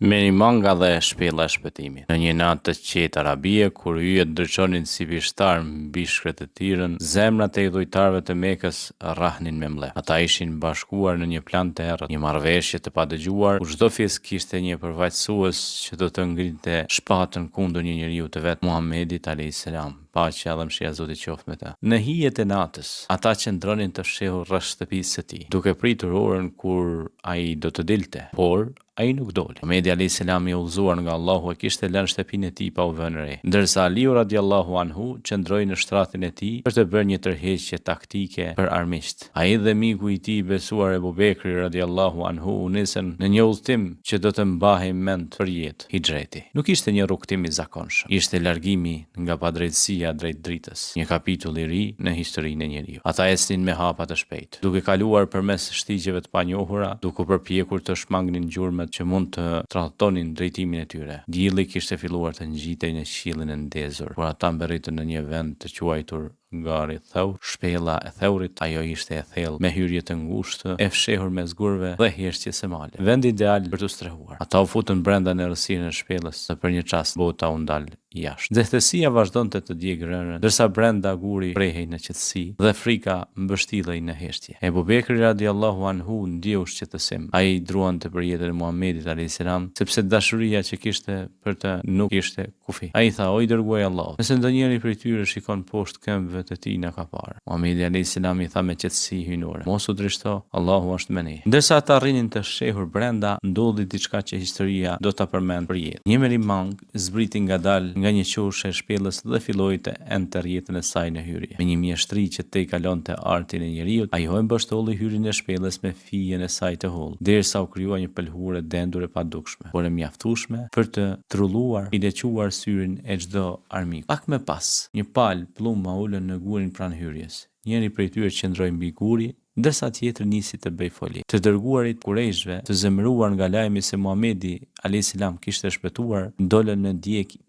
Meni manga dhe shpella e shpëtimit. Në një natë të qetë arabie, kur yjet ndryçonin si bishtar mbi shkret e Tirën, zemrat e udhëtarëve të Mekës rrahnin me mllep. Ata ishin bashkuar në një plan të errët, një marrëveshje të padëgjuar, ku çdo fyes kishte një përfaqësues që do të ngrinte shpatën kundër një njeriu të vet, Muhamedit alayhis salam. Paqja dhe mëshira e Zotit qoftë me ta. Në hijet e natës, ata qëndronin të fshehur rreth shtëpisë së tij, duke pritur orën kur ai do të dilte, por ai nuk doli. Muhamedi alayhis salam i udhëzuar nga Allahu e kishte lënë shtëpinë e tij pa u vënë re, ndërsa Aliu radiallahu anhu qëndroi në shtratin e tij për të bërë një tërheqje taktike për armiqt. Ai dhe miku i tij besuar Ebu Bekri radiallahu anhu u nisën në një udhtim që do të mbahej mend për jetë, hijreti. Nuk ishte një rrugtim i zakonshëm, ishte largimi nga padrejtësia drejt dritës, një kapitull i ri në historinë e njeriu. Ata ecnin me hapa të shpejtë, duke kaluar përmes shtigjeve të panjohura, duke përpjekur të shmangnin gjurmët që mund të tradhtonin drejtimin e tyre. Dielli kishte filluar të ngjitej në qiellin e ndezur, kur ata mbërritën në një vend të quajtur Gari Thaur. Shpella e Thaurit, ajo ishte e thellë, me hyrje të ngushtë, e fshehur mes gurve dhe hirçje së male. Vendi ideal për të strehuar. Ata u futën brenda në errësirën e shpellës, dhe për një çast bota u ndal jashtë. Nxehtësia vazhdonte të djegë rënën, ndërsa brenda guri prehej në qetësi dhe frika mbështillej në heshtje. Ebu Bekri radiallahu anhu ndjeu shqetësim. Ai druante për jetën e Muhamedit alayhis salam, sepse dashuria që kishte për të nuk ishte kufi. Ai tha: "O i dërguari i Allahut, nëse ndonjëri prej tyre shikon poshtë këmbëve të tij na ka parë." Muhamedi alayhis salam i tha me qetësi hyjnore: "Mos u drishto, Allahu është me ne." Ndërsa ata rrinin të shehur brenda, ndodhi diçka që historia do ta përmend për jetë. Një merimang zbriti ngadalë nga një qoshe e shpellës dhe filloi të ente rrjetën e saj në hyrje. Me një mjeshtri që te kalonte artin e njeriu, ajo e mbështolli hyrjen e shpellës me fijen e saj të hollë, derisa u krijua një pëlhurë dendur e padukshme, por e mjaftueshme për të trulluar i lequar syrin e çdo armiku. Pak më pas, një palë plumba ulën në gurin pranë hyrjes. Njëri prej tyre qëndroi mbi guri, ndërsa tjetri nisi të bëj foli. Të dërguarit kurejshve, të zemëruar nga lajmi se Muhamedi alayhis salam kishte shpëtuar, ndolën në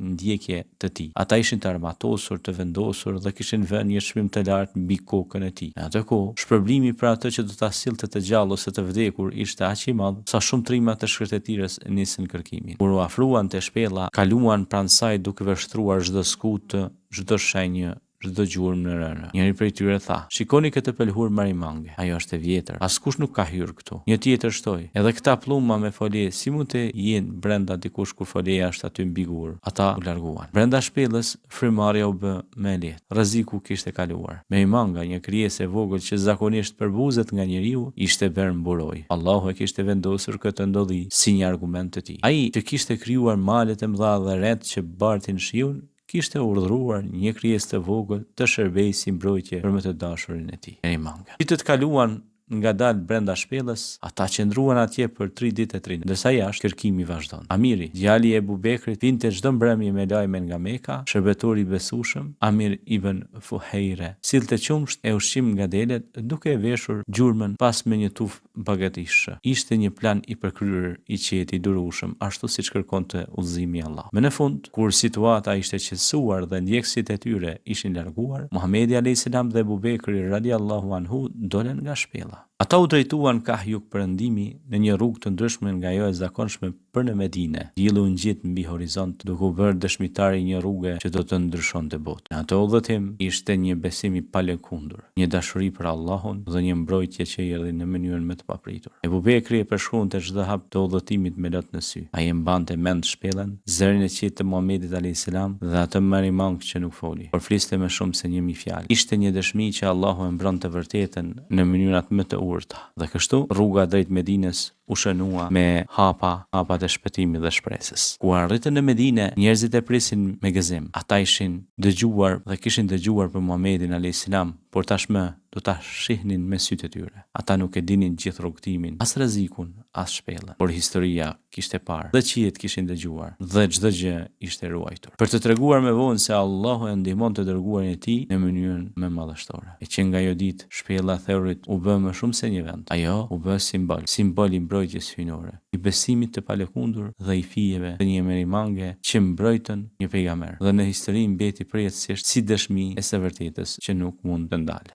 ndjekje të tij. Ata ishin të armatosur, të vendosur dhe kishin vënë një çmim të lartë mbi kokën e tij. Në atë kohë, shpërblimi për atë që do ta sillte të gjallë ose të vdekur ishte aq i madh sa shumë trima të shkretetirës nisën kërkimin. Kur u afruan te shpella, kaluan pranë saj duke vështruar çdo skutë, çdo shenjë, çdo gjurmë në rënë. Njëri prej tyre tha: "Shikoni këtë pëlhurë marimange, ajo është e vjetër, askush nuk ka hyrë këtu." Një tjetër shtoi: "Edhe këta plumba me folje, si mund të jenë brenda dikush kur foljeja është aty mbi gur?" Ata u larguan. Brenda shpellës, frymarrja u bë më e lehtë. Rreziku kishte kaluar. Marimanga, një krijesë e vogël që zakonisht përbuzet nga njeriu, ishte bërë mburoj. Allahu e kishte vendosur këtë ndodhi si një argument të tij. Ai që kishte krijuar malet e mëdha dhe rreth që bartin shiun, kishte urdhëruar një krijesë të vogël të shërbejë si mbrojtje për më të dashurin e tij. Marimanga. Ditët kaluan ngadalë brenda shpellës, ata qëndruan atje për 3 ditë e 3 natë, ndërsa jashtë kërkimi vazhdon. Amiri, djali i Ebu Bekrit, vinte çdo mbrëmje me lajme nga Meka, shërbëtor i besueshëm, Amir ibn Fuhejre, sillte qumsht e ushqim nga delet, duke e veshur gjurmën pas me një tufë bagatishë. Ishte një plan i përkryer, i qetë, i durueshëm, ashtu siç kërkonte udhëzimi i Allahut. Në fund, kur situata ishte qetësuar dhe ndjekësit e tyre ishin larguar, Muhamedi alayhis salam dhe Ebu Bekri radiallahu anhu dolën nga shpella. Ata u drejtuan kah jug perëndimi në një rrugë të ndryshme nga ajo e zakonshme për në Medinë. Dielli u ngjit mbi horizont, duke u bërë dëshmitar i një rruge që do të ndryshonte botën. Në atë udhëtim ishte një besim i palëkundur, një dashuri për Allahun dhe një mbrojtje që i erdhi në mënyrën më të papritur. Ebu Bekri e përshkruante çdo hap të udhëtimit me lot në sy. Ai e mbante mend shpellën, zërin e qetë të Muhamedit alayhis salam dhe atë marimang që nuk foli, por fliste më shumë se 1000 fjalë. Ishte një dëshmi që Allahu e mbron të vërtetën në mënyrat më të urta. Dhe kështu rruga drejt Medinës u shënua me hapat e shpëtimit dhe shpresës. Kur arritën në Medinë, njerëzit e prisin me gëzim. Ata ishin dëgjuar dhe kishin dëgjuar për Muhamedit alayhis salam, por tashmë do ta shihnin me sytë e tyre. Ata nuk e dinin gjithë rrugtimin, as rrezikun, as shpellën, por historia kishte parë dhe qiejt kishin dëgjuar dhe çdo gjë ishte ruajtur. Për të treguar më vonë se Allahu e ndihmon të dërguarin e tij në mënyrën më madhështore. E që nga ajo ditë shpella e Theurit u bë më shumë se një vend. Ajo u bë simbol i mbrojtjes hyjnore, i besimit të palëkundur dhe i fijeve të një marimange që mbrojtën një pejgamber. Dhe në histori mbeti përjetësisht si dëshmi e së vërtetës që nuk mund të ndalë.